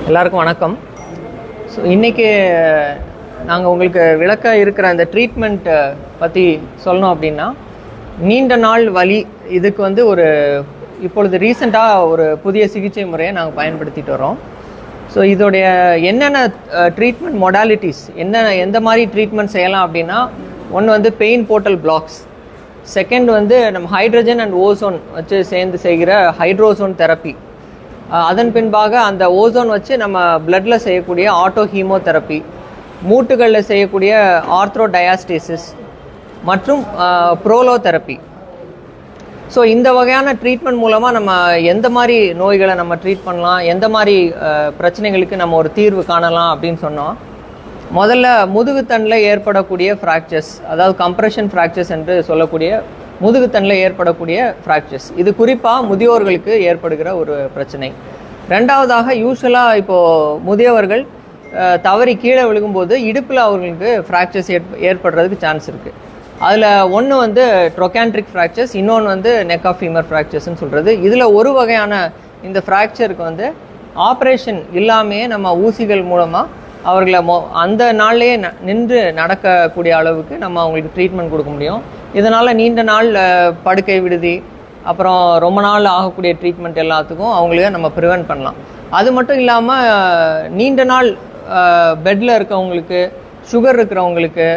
எல்லாருக்கும் வணக்கம். ஸோ இன்றைக்கி நாங்கள் உங்களுக்கு விளக்க இருக்கிற அந்த ட்ரீட்மெண்ட் பற்றி சொல்லணும் அப்படின்னா, நீண்ட நாள் வலி இதுக்கு வந்து இப்பொழுது ரீசெண்டாக ஒரு புதிய சிகிச்சை முறையை நாங்கள் பயன்படுத்திட்டு வரோம். ஸோ இதோடைய என்னென்ன ட்ரீட்மெண்ட் மொடாலிட்டிஸ், எந்த மாதிரி ட்ரீட்மெண்ட் செய்யலாம் அப்படின்னா, ஒன்று வந்து பெயின் போர்ட்டல் பிளாக்ஸ், செகண்ட் வந்து நம்ம ஹைட்ரஜன் அண்ட் ஓசோன் வச்சு சேர்ந்து செய்கிற ஹைட்ரோசோன் தெரப்பி, அதன் பின்பாக அந்த ஓசோன் வச்சு நம்ம பிளட்டில் செய்யக்கூடிய ஆட்டோ ஹீமோதெரப்பி, மூட்டுகளில் செய்யக்கூடிய ஆர்த்ரோ டயாஸ்டேசிஸ் மற்றும் ப்ரோலோ தெரப்பி. ஸோ இந்த வகையான ட்ரீட்மெண்ட் மூலமாக நம்ம எந்த மாதிரி நோய்களை நம்ம ட்ரீட் பண்ணலாம், எந்த மாதிரி பிரச்சனைகளுக்கு நம்ம ஒரு தீர்வு காணலாம் அப்படின்னு சொன்னோம். முதல்ல முதுகுத்தண்டில் ஏற்படக்கூடிய ஃப்ராக்சர்ஸ், அதாவது கம்ப்ரெஷன் ஃப்ராக்சர்ஸ் என்று சொல்லக்கூடிய முதுகுத்தண்டில் ஏற்படக்கூடிய ஃப்ராக்சர்ஸ், இது குறிப்பாக முதியோர்களுக்கு ஏற்படுகிற ஒரு பிரச்சனை. ரெண்டாவதாக, யூஸ்வலாக இப்போது முதியவர்கள் தவறி கீழே விழுகும்போது இடுப்பில் அவர்களுக்கு ஃப்ராக்சர்ஸ் ஏற்படுறதுக்கு சான்ஸ் இருக்குது. அதில் ஒன்று வந்து ட்ரோகான்ட்ரிக் ஃப்ராக்சர்ஸ், இன்னொன்று வந்து நெக் ஆஃப் ஃபீமர் ஃப்ராக்சர்ஸ்ன்னு சொல்கிறது. இதில் ஒரு வகையான இந்த ஃப்ராக்சருக்கு வந்து ஆப்ரேஷன் இல்லாமையே நம்ம ஊசிகள் மூலமாக அவர்களை அந்த நாள்லேயே நின்று நடக்கக்கூடிய அளவுக்கு நம்ம அவங்களுக்கு ட்ரீட்மெண்ட் கொடுக்க முடியும். இதனால் நீண்ட நாள் படுக்கை விடுதி, அப்புறம் ரொம்ப நாள் ஆகக்கூடிய ட்ரீட்மெண்ட் எல்லாத்துக்கும் அவங்களுக்கு நம்ம ப்ரிவென்ட் பண்ணலாம். அது மட்டும் இல்லாமல் நீண்ட நாள் பெட்டில் இருக்கவங்களுக்கு, சுகர் இருக்கிறவங்களுக்கு,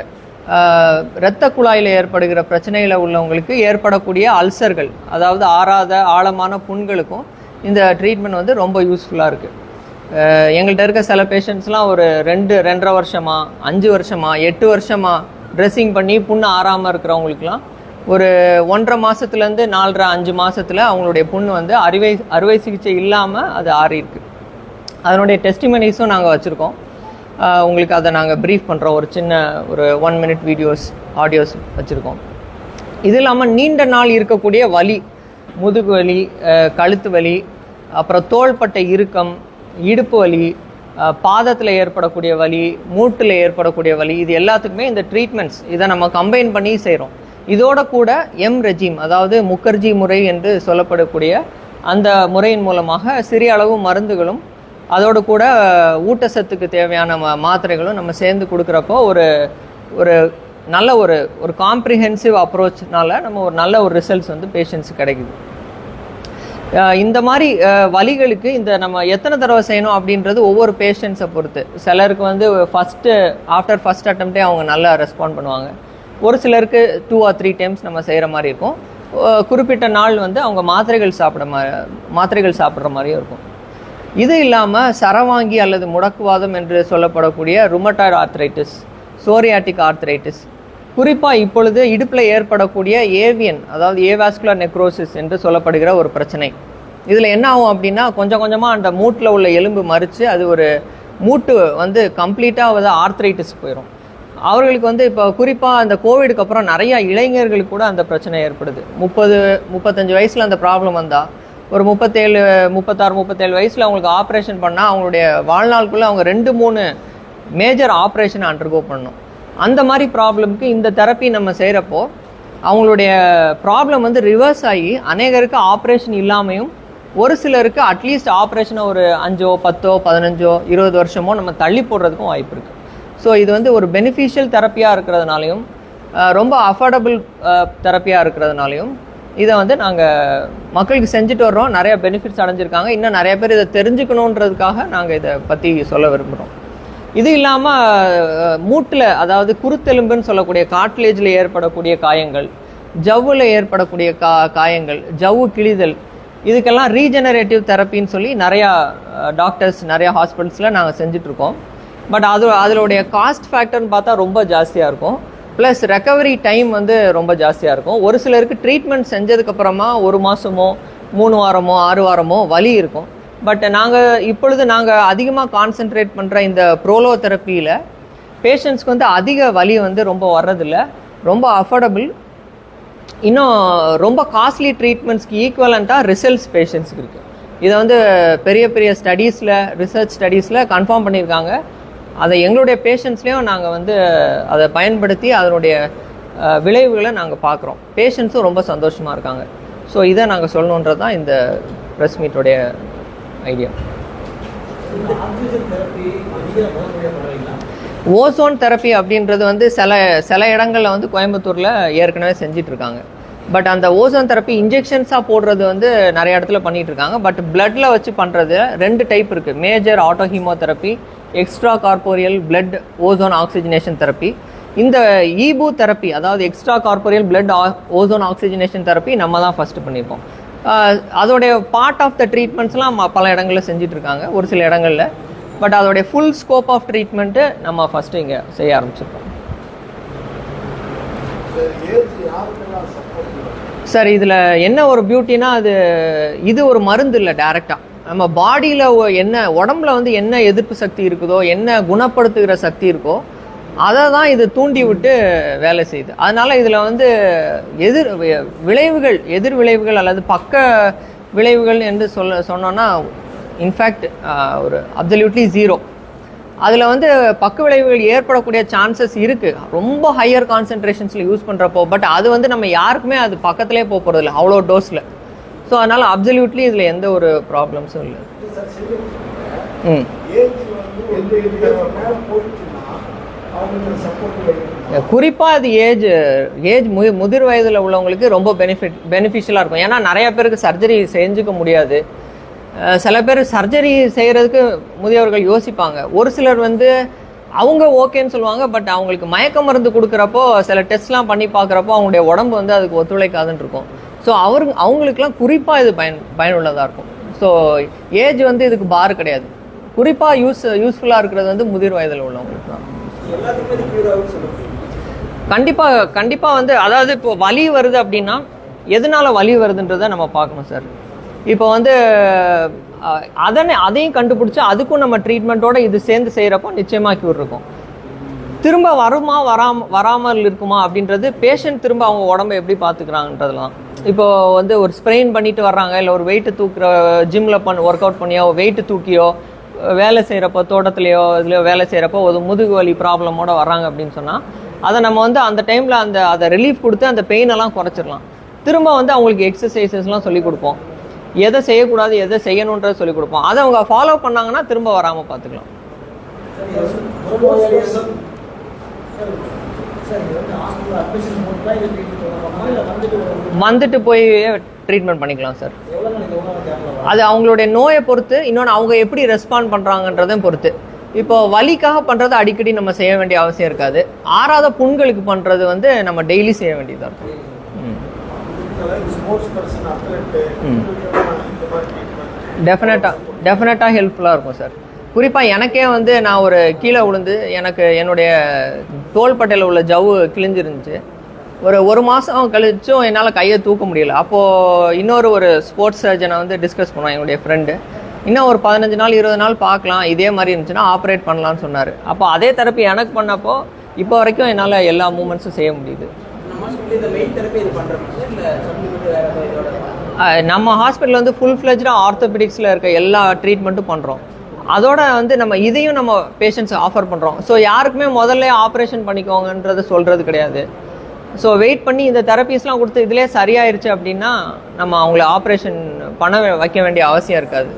இரத்த குழாயில் ஏற்படுகிற பிரச்சனையில் உள்ளவங்களுக்கு ஏற்படக்கூடிய அல்சர்கள், அதாவது ஆறாத ஆழமான புண்களுக்கும் இந்த ட்ரீட்மெண்ட் வந்து ரொம்ப யூஸ்ஃபுல்லாக இருக்குது. எங்கள்கிட்ட இருக்க சில பேஷண்ட்ஸ்லாம் ஒரு 2-2.5 வருஷமாக, 5 வருஷமாக, 8 வருஷமாக ட்ரெஸ்ஸிங் பண்ணி புண்ணு ஆறாமல் இருக்கிறவங்களுக்குலாம் ஒரு 1.5 மாதத்துலேருந்து 4.5 மாதத்தில் அவங்களுடைய புண்ணு வந்து அறுவை சிகிச்சை இல்லாமல் அது ஆறியிருக்கு. அதனுடைய டெஸ்டிமனிஸும் நாங்கள் வச்சுருக்கோம். உங்களுக்கு அதை நாங்கள் ப்ரீஃப் பண்ணுறோம். ஒரு 1 minute வீடியோஸ், ஆடியோஸ் வச்சுருக்கோம். இது இல்லாமல் நீண்ட நாள் இருக்கக்கூடிய வலி, முதுகு வலி, கழுத்து வலி, அப்புறம் தோள்பட்டை இறுக்கம், இடுப்பு வலி, பாதத்தில் ஏற்படக்கூடிய வலி, மூட்டில் ஏற்படக்கூடிய வலி, இது எல்லாத்துக்குமே இந்த ட்ரீட்மெண்ட்ஸ் இதை நம்ம கம்பைன் பண்ணி செய்கிறோம். இதோட கூட ரெஜிம், அதாவது முகர்ஜி முறை என்று சொல்லப்படக்கூடிய அந்த முறையின் மூலமாக சிறிய அளவு மருந்துகளும் அதோடு கூட ஊட்டச்சத்துக்கு தேவையான மாத்திரைகளும் நம்ம சேர்ந்து கொடுக்குறப்போ ஒரு நல்ல ஒரு காம்ப்ரிஹென்சிவ் அப்ரோச்னால நம்ம ஒரு நல்ல ஒரு ரிசல்ட்ஸ் வந்து பேஷண்ட்ஸுக்கு கிடைக்குது. இந்த மாதிரி வலிகளுக்கு நம்ம எத்தனை தடவை செய்யணும் அப்படின்றது ஒவ்வொரு பேஷண்ட்ஸை பொறுத்து. சிலருக்கு வந்து ஆஃப்டர் ஃபஸ்ட் அட்டம்ப்டே அவங்க நல்லா ரெஸ்பாண்ட் பண்ணுவாங்க. ஒரு சிலருக்கு 2 or 3 டைம்ஸ் நம்ம செய்கிற மாதிரி இருக்கும். குறிப்பிட்ட நாள் வந்து அவங்க மாத்திரைகள் சாப்பிட்ற மாதிரியும் இருக்கும். இது இல்லாமல் சரவாங்கி அல்லது முடக்குவாதம் என்று சொல்லப்படக்கூடிய ருமட்டாய்டு ஆர்த்ரைட்டிஸ், சோரியாட்டிக் ஆர்த்ரைட்டிஸ், குறிப்பாக இப்பொழுது இடுப்பில் ஏற்படக்கூடிய ஏவியன், அதாவது ஏவாஸ்குலர் நெக்ரோசிஸ் என்று சொல்லப்படுகிற ஒரு பிரச்சனை. இதில் என்ன ஆகும் அப்படின்னா, கொஞ்சம் கொஞ்சமாக அந்த மூட்டில் உள்ள எலும்பு மறித்து அது ஒரு மூட்டு வந்து கம்ப்ளீட்டாக வந்து ஆர்த்ரைட்டிஸ் போயிடும். அவர்களுக்கு வந்து இப்போ குறிப்பாக அந்த கோவிடுக்கு அப்புறம் நிறையா இளைஞர்களுக்கு கூட அந்த பிரச்சனை ஏற்படுது. 30-35 வயசில் அந்த ப்ராப்ளம் வந்தால் ஒரு 36-37 வயசில் அவங்களுக்கு ஆப்ரேஷன் பண்ணால் அவங்களுடைய வாழ்நாளுக்குள்ளே அவங்க 2-3 மேஜர் ஆப்ரேஷன் அண்டர்கோ பண்ணணும். அந்த மாதிரி ப்ராப்ளம்க்கு இந்த தெரப்பி நம்ம செய்கிறப்போ அவங்களுடைய ப்ராப்ளம் வந்து ரிவர்ஸ் ஆகி அநேகருக்கு ஆப்ரேஷன் இல்லாமையும், ஒரு சிலருக்கு அட்லீஸ்ட் ஆப்ரேஷனை ஒரு 5, 10, 15, 20 வருஷமோ நம்ம தள்ளி போடுறதுக்கும் வாய்ப்பு இருக்குது. ஸோ இது வந்து ஒரு பெனிஃபிஷியல் தெரப்பியாக இருக்கிறதுனாலையும், ரொம்ப அஃபோர்டபுள் தெரப்பியாக இருக்கிறதுனாலையும் இதை வந்து நாங்கள் மக்களுக்கு செஞ்சுட்டு வர்றோம். நிறைய பெனிஃபிட்ஸ் அடைஞ்சிருக்காங்க. இன்னும் நிறைய பேர் இதை தெரிஞ்சுக்கணுன்றதுக்காக நாங்கள் இதை பற்றி சொல்ல விரும்புகிறோம். இது இல்லாமல் மூட்டில், அதாவது குருத்தெலும்புன்னு சொல்லக்கூடிய காட்லேஜில் ஏற்படக்கூடிய காயங்கள், ஜவ்வில் ஏற்படக்கூடிய காயங்கள், ஜவ்வு கிழிதல், இதுக்கெல்லாம் ரீஜெனரேட்டிவ் தெரப்பின்னு சொல்லி நிறையா டாக்டர்ஸ், நிறையா ஹாஸ்பிட்டல்ஸில் நாங்கள் செஞ்சிட்ருக்கோம். பட் அதோடைய காஸ்ட் ஃபேக்டர்னு பார்த்தா ரொம்ப ஜாஸ்தியாக இருக்கும். ப்ளஸ் ரெக்கவரி டைம் வந்து ரொம்ப ஜாஸ்தியாக இருக்கும். ஒரு சிலருக்கு ட்ரீட்மெண்ட் செஞ்சதுக்கப்புறமா 1 மாதமோ 3 வாரமோ 6 வாரமோ வலி இருக்கும். பட் இப்பொழுது நாங்கள் அதிகமாக கான்சென்ட்ரேட் பண்ணுற இந்த ப்ரோலோ தெரப்பியில் பேஷண்ட்ஸ்க்கு வந்து அதிக வலி வந்து ரொம்ப வர்றதில்ல, ரொம்ப அஃபோர்டபுள். இன்னும் ரொம்ப காஸ்ட்லி ட்ரீட்மெண்ட்ஸ்க்கு ஈக்குவலண்ட்டாக ரிசல்ட்ஸ் பேஷண்ட்ஸுக்கு இருக்குது. இதை வந்து பெரிய பெரிய ரிசர்ச் ஸ்டடீஸில் கன்ஃபார்ம் பண்ணியிருக்காங்க. அதை எங்களுடைய பேஷண்ட்ஸ்லேயும் நாங்கள் வந்து அதை பயன்படுத்தி அதனுடைய விளைவுகளை நாங்கள் பார்க்குறோம். பேஷண்ட்ஸும் ரொம்ப சந்தோஷமாக இருக்காங்க. ஸோ இதை நாங்கள் சொல்லணுன்றது தான் இந்த ப்ரெஸ் மீட்டோடைய ஐடியா. ஓசோன் தெரப்பி அப்படின்றது வந்து சில இடங்களில் வந்து கோயம்புத்தூரில் ஏற்கனவே செஞ்சிட்ருக்காங்க. பட் அந்த ஓசோன் தெரப்பி இன்ஜெக்ஷன்ஸாக போடுறது வந்து நிறைய இடத்துல பண்ணிகிட்டு இருக்காங்க. பட் பிளட்டில் வச்சு பண்ணுறது 2 டைப் இருக்குது. Major auto chemotherapy, extra corporeal blood ozone oxygenation therapy. இந்த ஈபூ தெரப்பி, அதாவது extra corporeal blood ozone oxygenation therapy நம்ம தான் ஃபஸ்ட்டு பண்ணியிருப்போம். அதோடைய பார்ட் ஆஃப் த ட்ரீட்மெண்ட்ஸ்லாம் பல இடங்களில் செஞ்சிட்ருக்காங்க, ஒரு சில இடங்களில். பட் அதோடைய ஃபுல் ஸ்கோப் ஆஃப் ட்ரீட்மெண்ட்டு நம்ம ஃபஸ்ட்டு இங்கே செய்ய ஆரம்பிச்சிருக்கோம். சார் இதில் என்ன ஒரு பியூட்டினா, இது ஒரு மருந்து இல்லை. டைரெக்டாக நம்ம பாடியில் என்ன, உடம்புல வந்து என்ன எதிர்ப்பு சக்தி இருக்குதோ, என்ன குணப்படுத்துகிற சக்தி இருக்கோ, அதை தான் இது தூண்டி விட்டு வேலை செய்யுது. அதனால் இதில் வந்து எதிர் விளைவுகள் அல்லது பக்க விளைவுகள் என்று சொன்னோன்னா இன்ஃபேக்ட் ஒரு அப்சல்யூட்லி 0. அதில் வந்து பக்க விளைவுகள் ஏற்படக்கூடிய சான்சஸ் இருக்குது ரொம்ப ஹையர் கான்சன்ட்ரேஷன்ஸில் யூஸ் பண்ணுறப்போ. பட் அது வந்து நம்ம யாருக்குமே அது பக்கத்துலேயே போக போகிறதில்ல அவ்வளோ டோஸில். ஸோ அதனால் அப்சல்யூட்லி இதில் எந்த ஒரு ப்ராப்ளம்ஸும் இல்லை. குறிப்பாக அது ஏஜ் முதிர் வயதில் உள்ளவங்களுக்கு ரொம்ப பெனிஃபிஷியலாக இருக்கும். ஏன்னா நிறைய பேருக்கு சர்ஜரி செஞ்சுக்க முடியாது. சில பேர் சர்ஜரி செய்கிறதுக்கு முதியவர்கள் யோசிப்பாங்க. ஒரு சிலர் வந்து அவங்க ஓகேன்னு சொல்லுவாங்க. பட் அவங்களுக்கு மயக்க மருந்து கொடுக்குறப்போ, சில டெஸ்ட்லாம் பண்ணி பார்க்குறப்போ அவங்களுடைய உடம்பு வந்து அதுக்கு ஒத்துழைக்காதுன்னு இருக்கும். ஸோ அவங்களுக்குலாம் குறிப்பாக இது பயனுள்ளதாக இருக்கும். ஸோ ஏஜ் வந்து இதுக்கு பார் கிடையாது. குறிப்பாக யூஸ்ஃபுல்லாக இருக்கிறது வந்து முதிர் வயதில் உள்ளவங்களுக்கு தான். கண்டிப்பாக வந்து, அதாவது இப்போ வலி வருது அப்படின்னா எதனால் வலி வருதுன்றதை நம்ம பார்க்கணும் சார். இப்போ வந்து அதையும் கண்டுபிடிச்சி அதுக்கும் நம்ம ட்ரீட்மெண்ட்டோட இது சேர்ந்து செய்கிறப்போ நிச்சயமாக க்யூர் இருக்கும். திரும்ப வருமா வராமல் இருக்குமா அப்படின்றது பேஷண்ட் திரும்ப அவங்க உடம்பை எப்படி பார்த்துக்கிறாங்கன்றதுலாம். இப்போது வந்து ஒரு ஸ்ப்ரெயின் பண்ணிட்டு வர்றாங்க, இல்லை ஒரு வெயிட்டு தூக்குற ஜிம்மில் ஒர்க் அவுட் பண்ணியோ வெயிட்டு தூக்கியோ வேலை செய்கிறப்போ, தோட்டத்துலையோ இதுலையோ வேலை செய்கிறப்போ ஒரு முதுகு வலி ப்ராப்ளமோட வர்றாங்க அப்படின்னு சொன்னால் அதை நம்ம வந்து அந்த டைமில் அதை ரிலீஃப் கொடுத்து அந்த பெயினெல்லாம் குறைச்சிடலாம். திரும்ப வந்து அவங்களுக்கு எக்ஸசைசஸ்லாம் சொல்லிக் கொடுப்போம், எதை செய்யக்கூடாது எதை செய்யணுன்றதை சொல்லிக் கொடுப்போம். அதை அவங்க ஃபாலோ பண்ணாங்கன்னா திரும்ப வராமல் பார்த்துக்கலாம். வந்துட்டு போய் ட்ரீட்மெண்ட் பண்ணிக்கலாம் சார். அது அவங்களுடைய நோயை பொறுத்து, இன்னொன்று அவங்க எப்படி ரெஸ்பாண்ட் பண்ணுறாங்கன்றதையும் பொறுத்து. இப்போ வலிக்காக பண்ணுறது அடிக்கடி நம்ம செய்ய வேண்டிய அவசியம் இருக்காது. ஆறாத புண்களுக்கு பண்ணுறது வந்து நம்ம டெய்லி செய்ய வேண்டியதாக இருக்கும். டெஃபினட்டாக ஹெல்ப்ஃபுல்லாக இருக்கும் சார். குறிப்பாக எனக்கே வந்து நான் ஒரு கீழே விழுந்து எனக்கு என்னுடைய தோள்பட்டையில் உள்ள ஜவ்வு கிழிஞ்சிருந்துச்சு. ஒரு மாதம் கழிச்சும் என்னால் கையை தூக்க முடியல. அப்போது இன்னொரு ஸ்போர்ட்ஸ் சர்ஜனை வந்து டிஸ்கஸ் பண்ணுவோம் என்னுடைய ஃப்ரெண்டு. இன்னும் ஒரு 15 நாள் 20 நாள் பார்க்கலாம், இதே மாதிரி இருந்துச்சுன்னா ஆப்ரேட் பண்ணலான்னு சொன்னார். அப்போ அதே தெரப்பி எனக்கு பண்ணப்போ இப்போ வரைக்கும் என்னால் எல்லா மூமெண்ட்ஸும் செய்ய முடியுது. நம்ம ஹாஸ்பிட்டல் வந்து ஃபுல் ஃப்ளெஜ்டாக ஆர்த்தோபெடிக்ஸில் இருக்க எல்லா ட்ரீட்மெண்ட்டும் பண்ணுறோம். அதோட வந்து நம்ம இதையும் நம்ம பேஷண்ட்ஸ் ஆஃபர் பண்ணுறோம். ஸோ யாருக்குமே முதல்ல ஆப்ரேஷன் பண்ணிக்கோங்கன்றதை சொல்கிறது கிடையாது. ஸோ வெயிட் பண்ணி இந்த தெரப்பீஸ்லாம் கொடுத்து இதிலே சரியாயிருச்சு அப்படின்னா நம்ம அவங்கள ஆப்ரேஷன் பண்ண வைக்க வேண்டிய அவசியம் இருக்காது.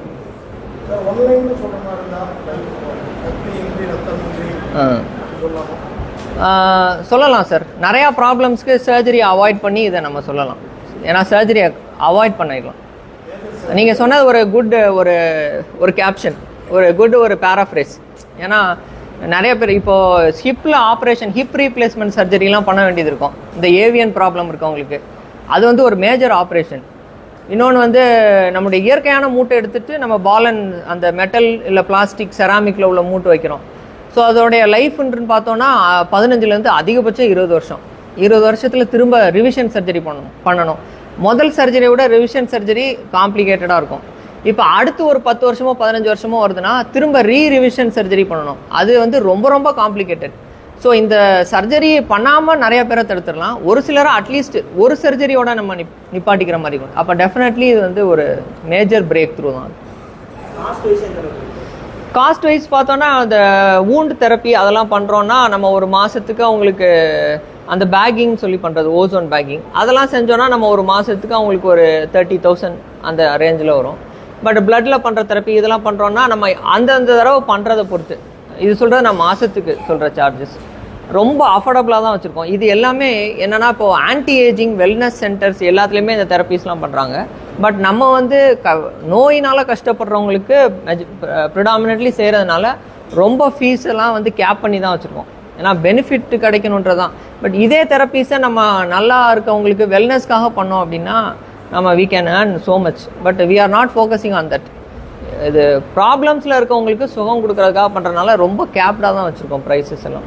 சொல்லலாம் சார். நிறையா ப்ராப்ளம்ஸ்க்கு சர்ஜரி அவாய்ட் பண்ணி இதை நம்ம சொல்லலாம். ஏன்னா சர்ஜரியை அவாய்ட் பண்ணிடலாம். நீங்கள் சொன்னது ஒரு குட் ஒரு கேப்ஷன், ஒரு பேராஃப்ரேஸ். ஏன்னா நிறைய பேர் இப்போது ஹிப்பில் ஆப்ரேஷன், ஹிப் ரீப்ளேஸ்மெண்ட் சர்ஜரிலாம் பண்ண வேண்டியது இருக்கும். இந்த ஏவியன் ப்ராப்ளம் இருக்கவங்களுக்கு அது வந்து ஒரு மேஜர் ஆப்ரேஷன். இன்னொன்று வந்து நம்முடைய இயற்கையான மூட்டை எடுத்துகிட்டு நம்ம பாலன் அந்த மெட்டல் இல்லை பிளாஸ்டிக் செராமிக்கில் உள்ள மூட்டு வைக்கிறோம். ஸோ அதோடைய லைஃப்ன்னு பார்த்தோன்னா 15லேருந்து அதிகபட்சம் 20 வருஷம். 20 வருஷத்தில் திரும்ப ரிவிஷன் சர்ஜரி பண்ணணும். முதல் சர்ஜரியை விட ரிவிஷன் சர்ஜரி காம்ப்ளிகேட்டடாக இருக்கும். இப்போ அடுத்து ஒரு 10 வருஷமோ 15 வருஷமோ வருதுன்னா திரும்ப ரிவிஷன் சர்ஜரி பண்ணணும். அது வந்து ரொம்ப ரொம்ப காம்ப்ளிகேட்டட். ஸோ இந்த சர்ஜரி பண்ணாமல் நிறைய பேரை தடுத்துடலாம். ஒரு சிலரை அட்லீஸ்ட் ஒரு சர்ஜரியோட நம்ம நிப்பாட்டிக்கிற மாதிரி இருக்கும். அப்போ டெஃபினெட்லி இது வந்து ஒரு மேஜர் பிரேக் த்ரூ தான். காஸ்ட் வைஸ் பார்த்தோன்னா அந்த வூண்ட் தெரப்பி அதெல்லாம் பண்ணுறோன்னா நம்ம ஒரு மாதத்துக்கு அவங்களுக்கு அந்த பேக்கிங் சொல்லி பண்ணுறது, ஓசோன் பேக்கிங் அதெல்லாம் செஞ்சோன்னா நம்ம ஒரு மாதத்துக்கு அவங்களுக்கு ஒரு 30,000 அந்த ரேஞ்சில் வரும். பட் பிளட்டில் பண்ணுற தெரப்பி இதெல்லாம் பண்ணுறோன்னா நம்ம அந்தந்த தடவை பண்ணுறதை பொறுத்து. இது சொல்கிறது நான் மாதத்துக்கு சொல்கிற சார்ஜஸ் ரொம்ப அஃபோர்டபுளாக தான் வச்சுருக்கோம். இது எல்லாமே என்னென்னா இப்போது ஆன்டி ஏஜிங் வெல்னஸ் சென்டர்ஸ் எல்லாத்துலேயுமே இந்த தெரப்பீஸ்லாம் பண்ணுறாங்க. பட் நம்ம வந்து நோயினால் கஷ்டப்படுறவங்களுக்கு ப்ரிடாமினெட்லி செய்கிறதுனால ரொம்ப ஃபீஸ் எல்லாம் வந்து கேப் பண்ணி தான் வச்சுருக்கோம். ஏன்னா பெனிஃபிட் கிடைக்கணுன்றதான். பட் இதே தெரப்பீஸை நம்ம நல்லா இருக்கவங்களுக்கு வெல்னஸ்க்காக பண்ணோம் அப்படின்னா நம்ம we can earn so much. But we are not focusing on that. இது ப்ராப்ளம்ஸில் இருக்கவங்களுக்கு சுகம் கொடுக்கறதுக்காக பண்ணுறதுனால ரொம்ப கேப்டாக தான் வச்சுருக்கோம் ப்ரைஸஸ் எல்லாம்.